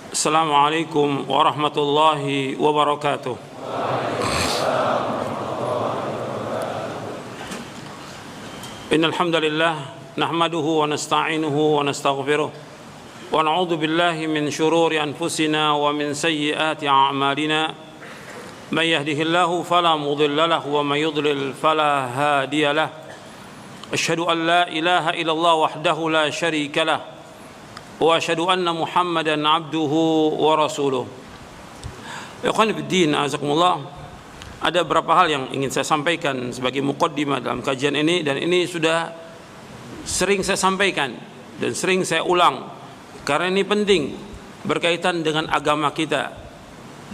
Assalamualaikum warahmatullahi wabarakatuh. Innal hamdalillah nahmaduhu wa nasta'inuhu wa nastaghfiruh wa na'udzu billahi min shururi anfusina wa min sayyiati a'malina. May yahdihillahu fala mudilla lahu wa may yudlil fala hadiya lahu. Asyhadu an la ilaha illallah wahdahu la syarika lahu wa asyhadu anna Muhammadan abduhu wa rasuluh. Ikhwan fiddin, azakumullah. Ada beberapa hal yang ingin saya sampaikan sebagai muqaddimah dalam kajian ini, dan ini sudah sering saya sampaikan dan sering saya ulang karena ini penting, berkaitan dengan agama kita,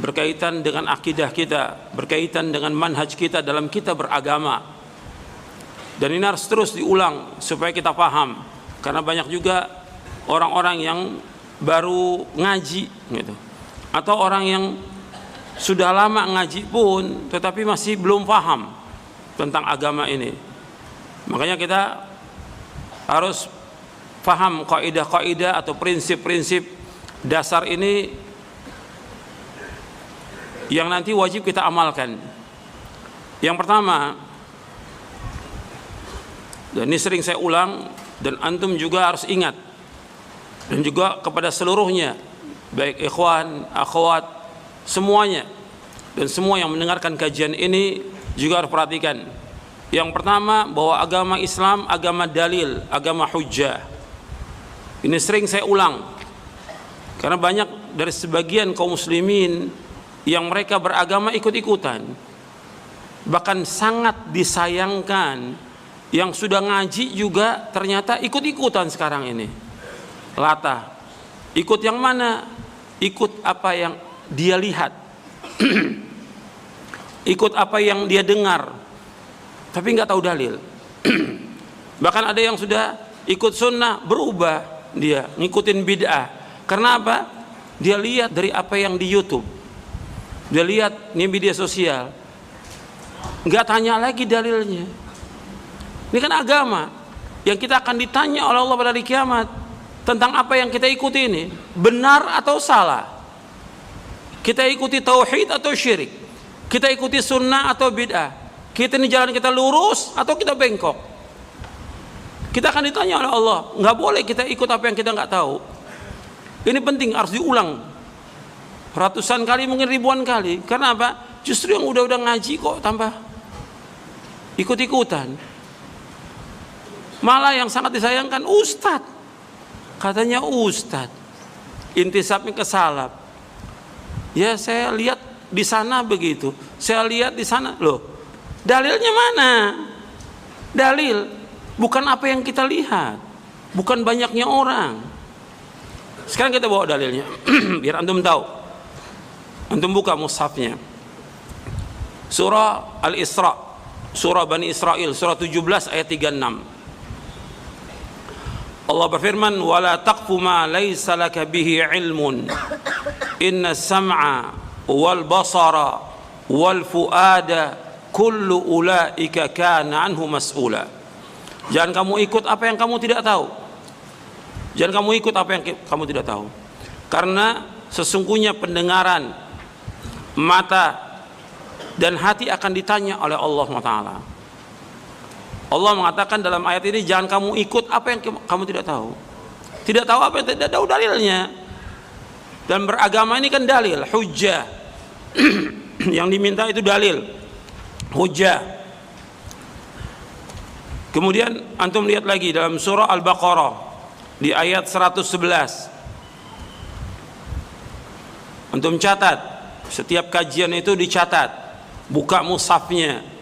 berkaitan dengan akidah kita, berkaitan dengan manhaj kita dalam kita beragama. Dan ini harus terus diulang supaya kita paham, karena banyak juga orang-orang yang baru ngaji gitu, atau orang yang sudah lama ngaji pun tetapi masih belum paham tentang agama ini. Makanya kita harus paham kaidah-kaidah atau prinsip-prinsip dasar ini yang nanti wajib kita amalkan. Yang pertama, dan ini sering saya ulang dan antum juga harus ingat, dan juga kepada seluruhnya, baik ikhwan, akhwat, semuanya, dan semua yang mendengarkan kajian ini juga harus perhatikan. Yang pertama, bahwa agama Islam agama dalil, agama hujjah. Ini sering saya ulang karena banyak dari sebagian kaum muslimin yang mereka beragama ikut-ikutan. Bahkan sangat disayangkan yang sudah ngaji juga ternyata ikut-ikutan sekarang ini. Latah. Ikut yang mana? Ikut apa yang dia lihat, ikut apa yang dia dengar, tapi nggak tahu dalil. Bahkan ada yang sudah ikut sunnah berubah, dia ngikutin bid'ah. Karena apa? Dia lihat dari apa yang di YouTube, dia lihat di media sosial, nggak tanya lagi dalilnya. Ini kan agama yang kita akan ditanya oleh Allah pada hari kiamat tentang apa yang kita ikuti ini, benar atau salah. Kita ikuti tauhid atau syirik, kita ikuti sunnah atau bid'ah, kita ini jalan kita lurus atau kita bengkok. Kita akan ditanya oleh Allah. Nggak boleh kita ikut apa yang kita nggak tahu. Ini penting, harus diulang ratusan kali, mungkin ribuan kali. Karena apa? Justru yang udah ngaji kok tambah ikut-ikutan. Malah yang sangat disayangkan, ustadz, katanya ustadz intisabnya ke salaf. Ya, saya lihat di sana begitu, saya lihat di sana. Loh, dalilnya mana? Dalil bukan apa yang kita lihat, bukan banyaknya orang. Sekarang kita bawa dalilnya biar antum tahu. Antum buka mushafnya, surah Al-Isra, surah Bani Israel, surah 17 ayat 36. Allah berfirman, wala taqfu ma laysa laka bihi ilmun inna sam'a wal basara wal fuada kullu ulaika kana anhu mas'ula. Jangan kamu ikut apa yang kamu tidak tahu. Jangan kamu ikut apa yang kamu tidak tahu. Karena sesungguhnya pendengaran, mata, dan hati akan ditanya oleh Allah Taala. Allah mengatakan dalam ayat ini, jangan kamu ikut apa yang kamu tidak tahu. Tidak tahu apa yang tidak tahu dalilnya. Dan beragama ini kan dalil, hujjah. Yang diminta itu dalil, hujjah. Kemudian antum lihat lagi dalam surah Al-Baqarah di ayat 111. Antum catat, setiap kajian itu dicatat. Buka mushafnya.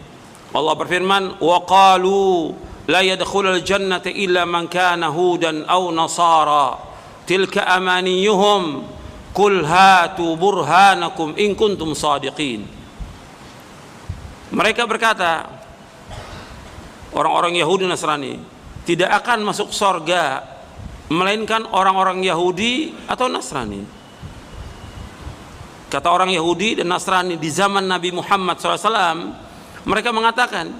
Allah berfirman, wa qalu la yadkhulul jannata illa man kana hudan aw nasara tilka amaniyuhum qul hatu burhanakum in kuntum shadiqin. Mereka berkata, orang-orang Yahudi Nasrani tidak akan masuk surga melainkan orang-orang Yahudi atau Nasrani. Kata orang Yahudi dan Nasrani di zaman Nabi Muhammad SAW, mereka mengatakan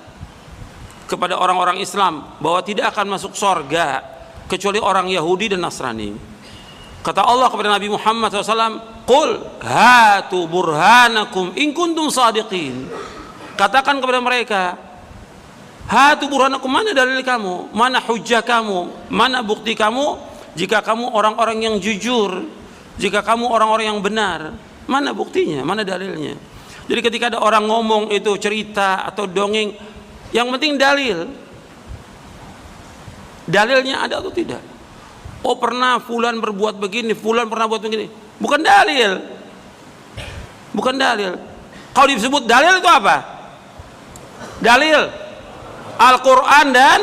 kepada orang-orang Islam bahwa tidak akan masuk surga kecuali orang Yahudi dan Nasrani. Kata Allah kepada Nabi Muhammad SAW, "Qul hatu burhanakum in kuntum shadiqin." Katakan kepada mereka, hatu burhanakum, mana dalil kamu, mana hujjah kamu, mana bukti kamu, jika kamu orang-orang yang jujur, jika kamu orang-orang yang benar, mana buktinya, mana dalilnya. Jadi ketika ada orang ngomong itu cerita atau dongeng, yang penting dalil. Dalilnya ada atau tidak? Oh, pernah fulan berbuat begini, fulan pernah buat begini. Bukan dalil. Bukan dalil. Kalau disebut dalil itu apa? Dalil Al-Quran dan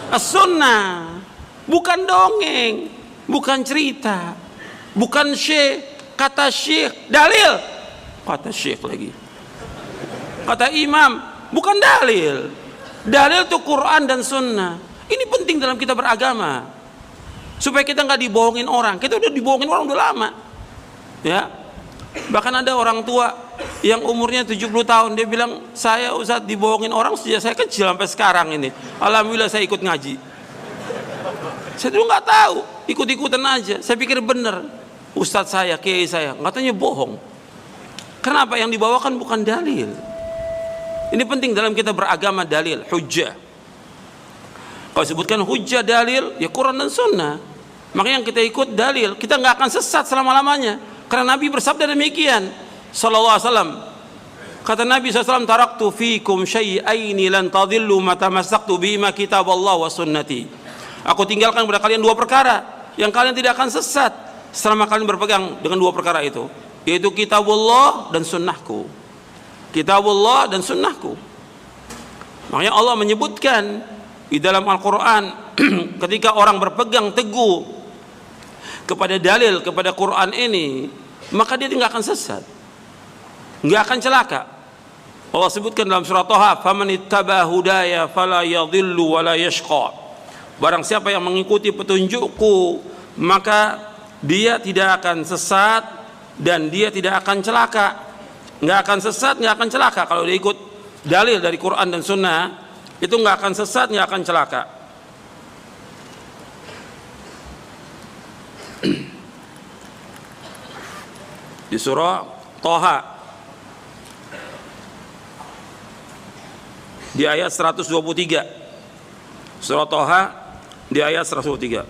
As-Sunnah. Bukan dongeng, bukan cerita, bukan kata syekh. Dalil kata syekh lagi, kata imam. Bukan dalil. Dalil itu Quran dan Sunnah. Ini penting dalam kita beragama, supaya kita nggak dibohongin orang. Kita udah dibohongin orang udah lama, ya. Bahkan ada orang tua yang umurnya 70 tahun, dia bilang, "Saya Ustaz dibohongin orang sejak saya kecil sampai sekarang ini. Alhamdulillah saya ikut ngaji." Saya dulu nggak tahu, ikut-ikutan aja. Saya pikir bener. Ustaz saya, kiai saya, katanya bohong. Kenapa? Yang dibawakan bukan dalil. Ini penting dalam kita beragama, dalil, hujjah. Kalau sebutkan hujjah, dalil, ya Quran dan Sunnah. Makanya yang kita ikut dalil, kita nggak akan sesat selama-lamanya. Karena Nabi bersabda demikian, sallallahu alaihi wasallam. Kata Nabi SAW, "Taraktu fikum syai'aini lan tadillu ma tamassaktu bima kitaballah wa sunnati." Aku tinggalkan kepada kalian dua perkara yang kalian tidak akan sesat selama kalian berpegang dengan dua perkara itu, yaitu kitabullah dan sunnahku. Kitabullah dan sunnahku. Makanya Allah menyebutkan di dalam Al-Quran, ketika orang berpegang teguh kepada dalil, kepada Quran ini, maka dia tidak akan sesat, nggak akan celaka. Allah sebutkan dalam surah Thaha, "Faman ittaba hudaya fala yadhillu wala yashqa." Barang siapa yang mengikuti petunjukku, maka dia tidak akan sesat dan dia tidak akan celaka. Nggak akan sesat, nggak akan celaka. Kalau dia ikut dalil dari Quran dan Sunnah, itu nggak akan sesat, nggak akan celaka. Di surah Thaha di ayat 123, surah Thaha di ayat 123,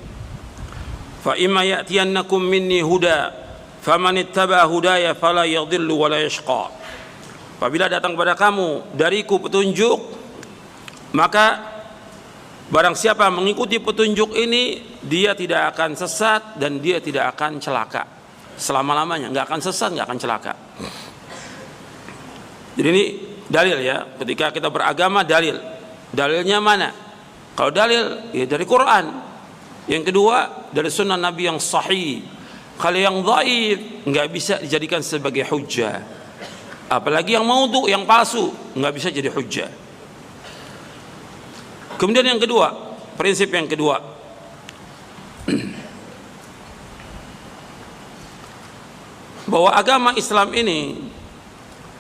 "Fa imma ya'tiyannakum minni huda faman ittaba hudaya fala yadhillu wa la yashqa." Apabila datang kepada kamu dariku petunjuk, maka barang siapa mengikuti petunjuk ini, dia tidak akan sesat dan dia tidak akan celaka selama-lamanya. Nggak akan sesat, nggak akan celaka. Jadi ini dalil, ya. Ketika kita beragama, dalil. Dalilnya mana? Kalau dalil, ya dari Quran. Yang kedua, dari sunnah Nabi yang sahih. Kalau yang dhaif, nggak bisa dijadikan sebagai hujjah. Apalagi yang maudhu, yang palsu, nggak bisa jadi hujjah. Kemudian yang kedua, prinsip yang kedua, bahwa agama Islam ini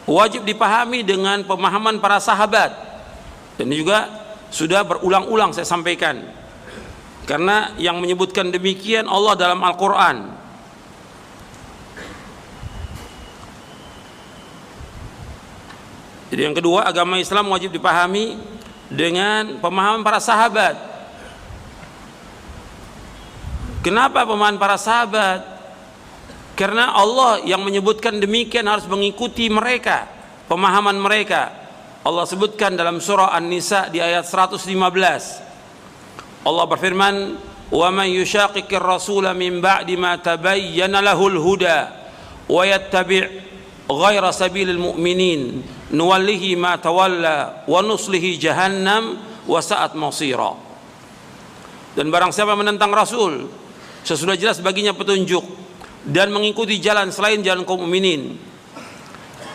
wajib dipahami dengan pemahaman para sahabat. Dan ini juga sudah berulang-ulang saya sampaikan, karena yang menyebutkan demikian Allah dalam Al-Quran. Jadi yang kedua, agama Islam wajib dipahami dengan pemahaman para sahabat. Kenapa pemahaman para sahabat? Karena Allah yang menyebutkan demikian, harus mengikuti mereka, pemahaman mereka. Allah sebutkan dalam surah An-Nisa di ayat 115. Allah berfirman, "Wa man yushaqiqir rasula min ba'di ma tabayyana lahul huda wa yattabi' ghaira sabilil mu'minin nuwallihi ma tawalla wa nuslihi jahannam wa sa'at masira." Dan barang siapa menentang Rasul sesudah jelas baginya petunjuk dan mengikuti jalan selain jalan kaum mukminin,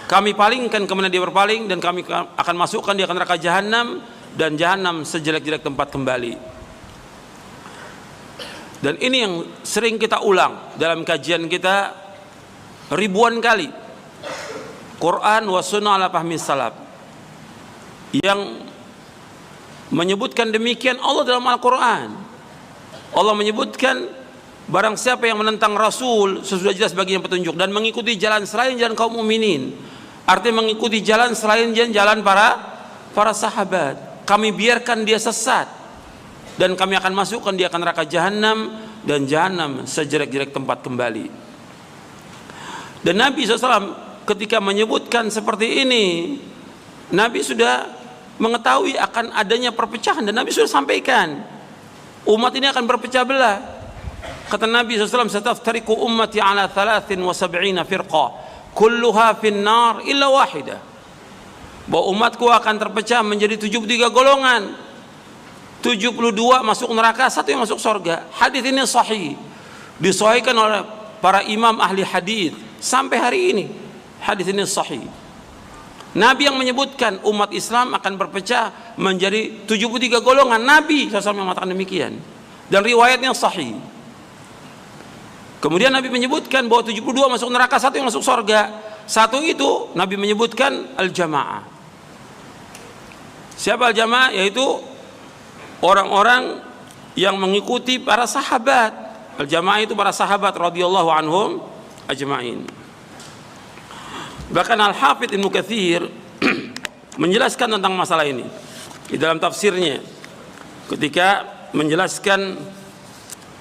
kami palingkan kemana dia berpaling, dan kami akan masukkan dia ke neraka jahanam, dan jahanam sejelek-jelek tempat kembali. Dan ini yang sering kita ulang dalam kajian kita ribuan kali. Quran wa sunnah ala fahmi salaf. Yang menyebutkan demikian Allah dalam Al-Quran. Allah menyebutkan barang siapa yang menentang Rasul sesudah jelas baginya petunjuk dan mengikuti jalan selain jalan kaum mukminin, artinya mengikuti jalan selain jalan para sahabat, kami biarkan dia sesat dan kami akan masukkan dia ke neraka jahanam, dan jahanam sejelek-jelek tempat kembali. Dan Nabi SAW ketika menyebutkan seperti ini, Nabi sudah mengetahui akan adanya perpecahan, dan Nabi sudah sampaikan umat ini akan berpecah belah. Kata Nabi SAW, "Sataftariqu ummati ala 73 firqah, kulluha finnar illa wahidah." Bahwa umatku akan terpecah menjadi 73 golongan. 72 masuk neraka, satu yang masuk surga. Hadis ini sahih, disahihkan oleh para imam ahli hadis sampai hari ini. Hadis ini sahih. Nabi yang menyebutkan umat Islam akan berpecah menjadi 73 golongan. Nabi SAW mengatakan demikian, dan riwayatnya sahih. Kemudian Nabi menyebutkan bahwa 72 masuk neraka, satu yang masuk surga. Satu itu Nabi menyebutkan al-jamaah. Siapa al-jamaah? Yaitu orang-orang yang mengikuti para sahabat. Al-jamaah itu para sahabat radhiyallahu anhum ajma'in. Bahkan Al-Hafidz Ibnu Katsir menjelaskan tentang masalah ini di dalam tafsirnya ketika menjelaskan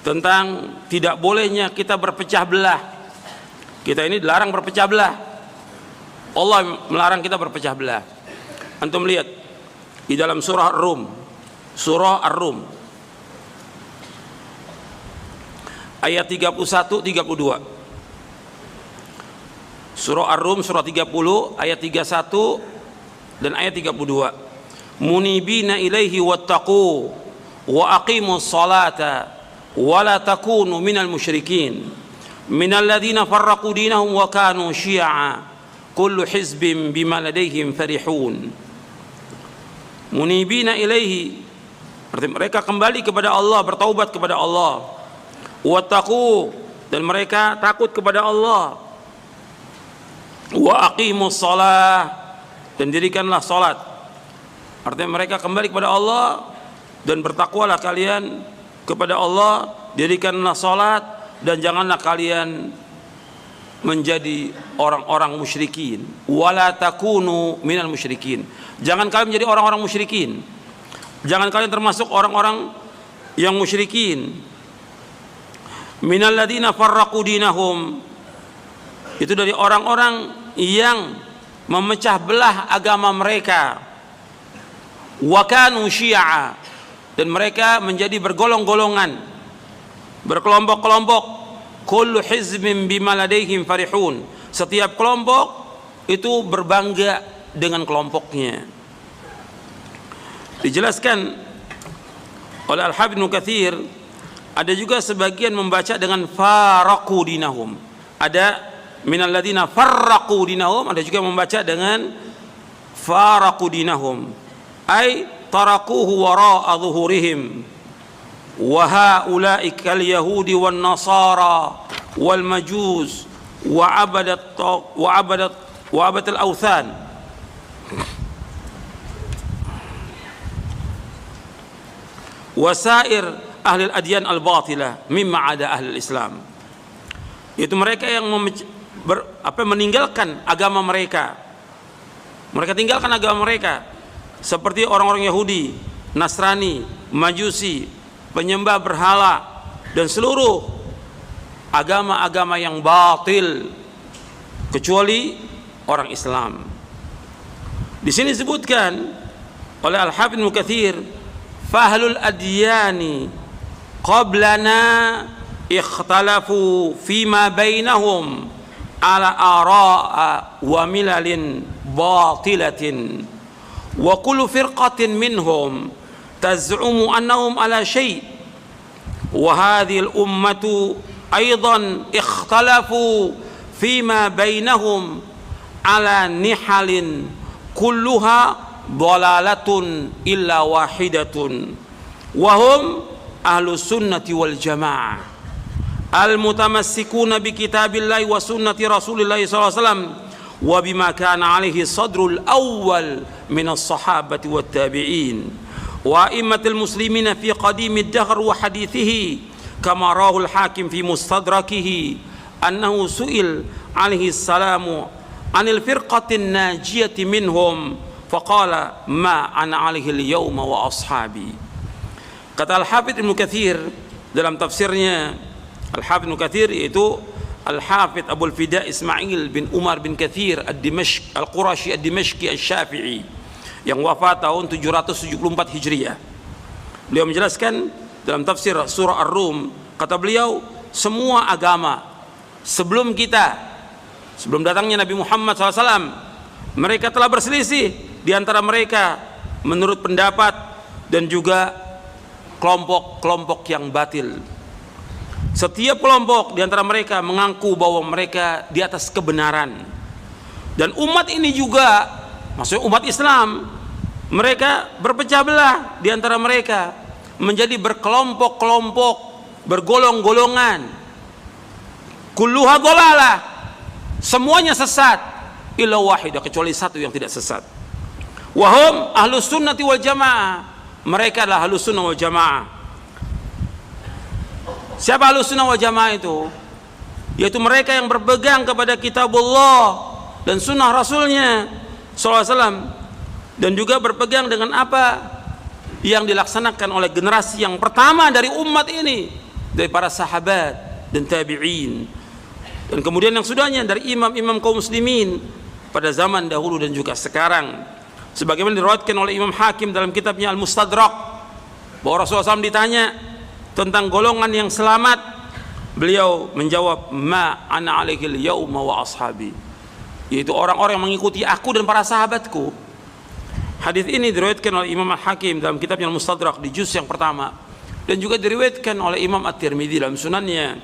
tentang tidak bolehnya kita berpecah belah. Kita ini dilarang berpecah belah. Allah melarang kita berpecah belah. Antum lihat di dalam surah Ar-Rum, surah Ar-Rum ayat 31 32. Surah Ar-Rum surah 30 ayat 31 dan ayat 32. Munibina ilaihi wattaqu wa aqimus salata wa la takunu minal musyrikin minal ladzina farraqu dinahum wa kanu syi'a kullu hizbin bima ladaihim farihun. Munibina ilaihi, artinya mereka kembali kepada Allah, bertaubat kepada Allah. Wattaqu, dan mereka takut kepada Allah. Wa aqimus shalah, dan dirikanlah salat. Artinya mereka kembali kepada Allah dan bertakwalah kalian kepada Allah, dirikanlah salat, dan janganlah kalian menjadi orang-orang musyrikin. Wala takunu minal musyrikin, jangan kalian menjadi orang-orang musyrikin. Jangan kalian termasuk orang-orang yang musyrikin. Minal ladzina farraqu dinahum, itu dari orang-orang yang memecah belah agama mereka. Wa kanu syi'a, dan mereka menjadi bergolong-golongan, berkelompok-kelompok. Kullu hizbin bima ladaihim farihun, setiap kelompok itu berbangga dengan kelompoknya. Dijelaskan oleh Al-Hafidz Ibnu Katsir, ada juga sebagian membaca dengan faraqu dinahum. Ada minal ladzina farraqu dinahum, ada juga membaca dengan faraqu dinahum, ay tarakuhu wara'a zuhurihim wa haula'i kal yahudi wan nasara wal majus wa abadat al awthan. Wasair ahli al-adyan al-batilah mimma ada ahli al-Islam, itu mereka yang meninggalkan agama mereka. Mereka tinggalkan agama mereka, seperti orang-orang Yahudi, Nasrani, Majusi, penyembah berhala, dan seluruh agama-agama yang batil, kecuali orang Islam. Di sini disebutkan oleh Al-Hafidz Ibnu Katsir, fahlul adyani qablana ikhtalafu fima bainahum ala ara'a wa milalin batilatin wa kullu firqatin minhum taz'umu annahum ala syai' wa hadhihi al-ummatu aidan ikhtalafu fima bainahum ala nihalin kulluha dhalalatun illa wahidatun wa hum ahlus sunnati wal jamaah al mutamassikuna bi kitabillahi wa sunnati rasulillahi sallallahu alaihi wasallam wa bima kana alaihi sadrul awwal min as-sahabati wat tabi'in wa a'immatul muslimina fi qadimid dahr wa hadithihi kama rawahul Hakim fi mustadrakihi annahu su'il alaihi salamu anil firqatin najiyati minhum faqala ma ana alaihi al-yawma wa ashabi. Kata Al-Hafidz Ibnu Katsir dalam tafsirnya, Al-Hafidz Ibnu Katsir yaitu Al-Hafidz Abul Fida Ismail bin Umar bin Katsir Al-Qurashi Ad-Dimashqi Asy-Syafi'i yang wafat tahun 774 Hijriah. Beliau menjelaskan dalam tafsir surah Ar-Rum, kata beliau, semua agama sebelum datangnya Nabi Muhammad SAW, mereka telah berselisih di antara mereka menurut pendapat dan juga kelompok-kelompok yang batil. Setiap kelompok di antara mereka mengaku bahwa mereka di atas kebenaran. Dan umat ini juga, maksudnya umat Islam, mereka berpecah belah di antara mereka menjadi berkelompok-kelompok, bergolong-golongan. Kulluha dhalalah, semuanya sesat, illa wahidah, kecuali satu yang tidak sesat. Wahum ahlus sunnati wal jamaah, mereka adalah ahlus sunnah wal jamaah. Siapa ahlus sunnah wal jamaah itu? Yaitu mereka yang berpegang kepada kitabullah dan sunnah rasulnya SAW, dan juga berpegang dengan apa yang dilaksanakan oleh generasi yang pertama dari umat ini, dari para sahabat dan tabi'in, dan kemudian yang sudahnya dari imam-imam kaum muslimin pada zaman dahulu dan juga sekarang. Sebagaimana diriwayatkan oleh Imam Hakim dalam kitabnya Al-Mustadrak, bahwa Rasulullah SAW ditanya tentang golongan yang selamat, beliau menjawab, ma ana alaihil yauma wa ashabi, yaitu orang-orang yang mengikuti aku dan para sahabatku. Hadis ini diriwayatkan oleh Imam Al-Hakim dalam kitabnya Al-Mustadrak di juz yang pertama, dan juga diriwayatkan oleh Imam At-Tirmidzi dalam sunannya,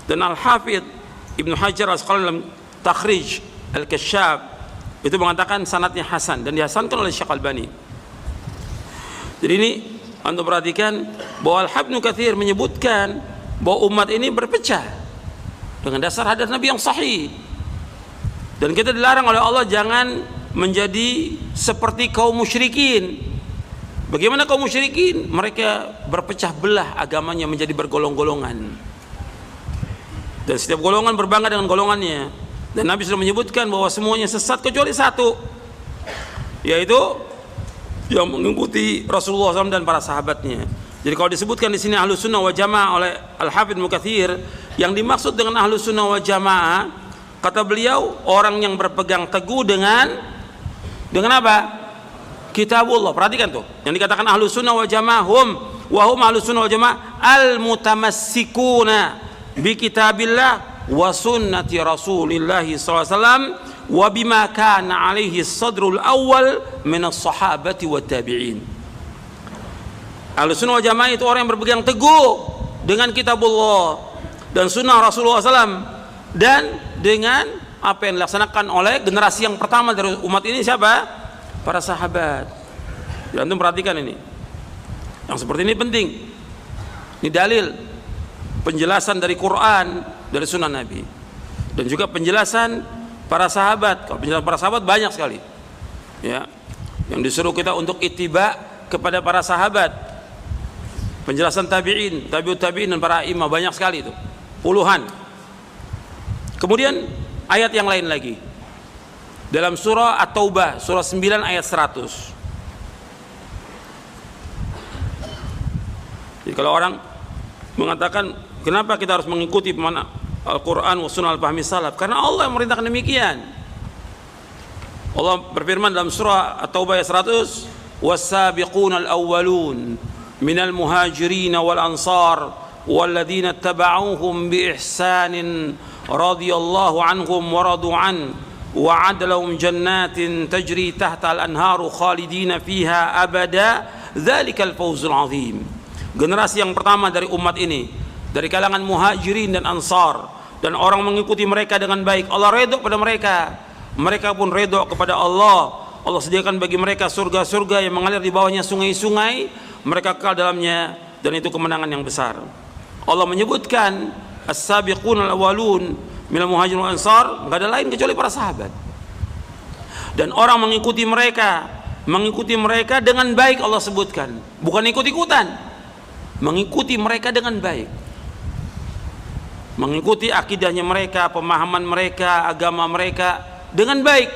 dan Al-Hafidz Ibnu Hajar Al-Asqalani dalam Takhrij Al-Kasyaf itu mengatakan sanadnya hasan dan dihasankan oleh Syekh Albani. Jadi ini anda perhatikan bahwa Al-Hafidz Ibnu Katsir menyebutkan bahwa umat ini berpecah dengan dasar hadis Nabi yang sahih, dan kita dilarang oleh Allah jangan menjadi seperti kaum musyrikin. Bagaimana kaum musyrikin? Mereka berpecah belah agamanya menjadi bergolong-golongan, dan setiap golongan berbangga dengan golongannya. Dan Nabi sudah menyebutkan bahwa semuanya sesat kecuali satu, yaitu yang mengikuti Rasulullah SAW dan para sahabatnya. Jadi kalau disebutkan di sini Ahlus Sunnah wal Jamaah oleh Al-Hafidz Ibnu Katsir, yang dimaksud dengan Ahlus Sunnah wal Jamaah, kata beliau, orang yang berpegang teguh dengan apa? Kitabullah. Perhatikan tuh, yang dikatakan Ahlus Sunnah wal Jamaah hum Ahlus Sunnah wal Jamaah al-mutamassikuna bi kitabillah wa sunnati Rasulillah SAW wa bima kana alaihi sadrul awal min as-sahabati wat tabi'in. Ahlus Sunnah wal Jamaah itu orang yang berpegang teguh dengan kitabullah dan sunnah Rasulullah SAW, dan dengan apa yang dilaksanakan oleh generasi yang pertama dari umat ini, siapa? Para sahabat. Dan antum perhatikan ini, yang seperti ini penting. Ini dalil penjelasan dari Quran, dari sunnah Nabi, dan juga penjelasan para sahabat. Kalau penjelasan para sahabat banyak sekali, ya, yang disuruh kita untuk ittiba kepada para sahabat. Penjelasan tabi'in, tabi'ut tabi'in, dan para imam banyak sekali itu, puluhan. Kemudian ayat yang lain lagi dalam surah At-Taubah, surah 9 ayat 100. Jadi kalau orang mengatakan kenapa kita harus mengikuti pemahaman Al-Quran wa sunnah al-fahmi salaf, karena Allah yang merintahkan demikian. Allah berfirman dalam surah At-Taubah ayat 100, was-sabiquna al-awwalun minal muhajirin wal ansar walladzina taba'uuhum bi ihsanin radhiyallahu anhum wa radu an wa adlahum jannatin tajri tahta al-anharu khalidina fiha abada dzalikal fawzul azim. Generasi yang pertama dari umat ini dari kalangan muhajirin dan ansar, dan orang mengikuti mereka dengan baik. Allah redha pada mereka, mereka pun redha kepada Allah. Allah sediakan bagi mereka surga-surga yang mengalir di bawahnya sungai-sungai, mereka kekal dalamnya, dan itu kemenangan yang besar. Allah menyebutkan as-sabiqun al-awwalun minal muhajirin wal ansar, enggak ada lain kecuali para sahabat. Dan orang mengikuti mereka dengan baik. Allah sebutkan, bukan ikut-ikutan, mengikuti mereka dengan baik. mengikuti akidahnya mereka, pemahaman mereka, agama mereka dengan baik,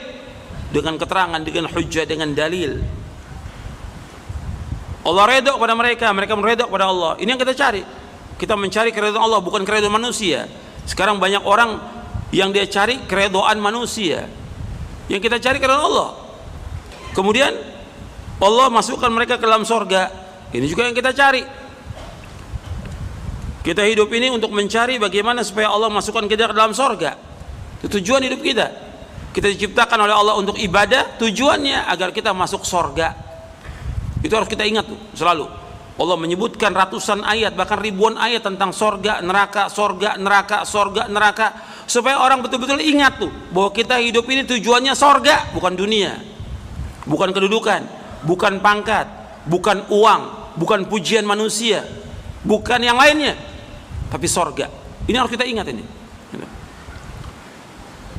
dengan keterangan, dengan hujjah, dengan dalil. Allah redha kepada mereka, mereka meredha kepada Allah. Ini yang kita cari. Kita mencari keridhaan Allah, bukan keridhaan manusia. Sekarang banyak orang yang dia cari keridhaan manusia. Yang kita cari keridhaan Allah. Kemudian Allah masukkan mereka ke dalam sorga. Ini juga yang kita cari. Kita hidup ini untuk mencari bagaimana supaya Allah masukkan kita ke dalam sorga. Itu tujuan hidup kita. Kita diciptakan oleh Allah untuk ibadah, tujuannya agar kita masuk sorga. Itu harus kita ingat tuh, selalu. Allah menyebutkan ratusan ayat, bahkan ribuan ayat tentang sorga, neraka, sorga, neraka, sorga, neraka, supaya orang betul-betul ingat tuh bahwa kita hidup ini tujuannya sorga, bukan dunia, bukan kedudukan, bukan pangkat, bukan uang, bukan pujian manusia, bukan yang lainnya, tapi sorga. Ini harus kita ingat ini.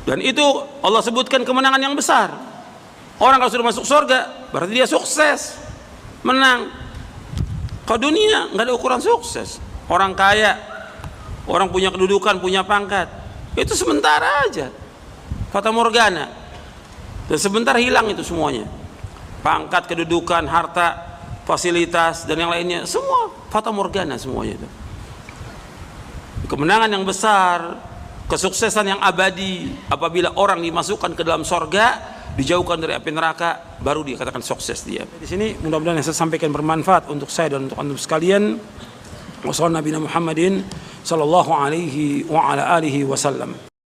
Dan itu Allah sebutkan kemenangan yang besar. Orang kalau sudah masuk sorga berarti dia sukses, menang. Kalau dunia nggak ada ukuran sukses. Orang kaya, orang punya kedudukan, punya pangkat, itu sementara aja, fata morgana, dan sebentar hilang itu semuanya. Pangkat, kedudukan, harta, fasilitas, dan yang lainnya, semua fata morgana semuanya itu. Kemenangan yang besar, kesuksesan yang abadi, apabila orang dimasukkan ke dalam sorga, dijauhkan dari api neraka, baru dikatakan sukses dia. Di sini mudah-mudahan yang saya sampaikan bermanfaat untuk saya dan untuk antum sekalian. Wassalamualaikum warahmatullahi wabarakatuh.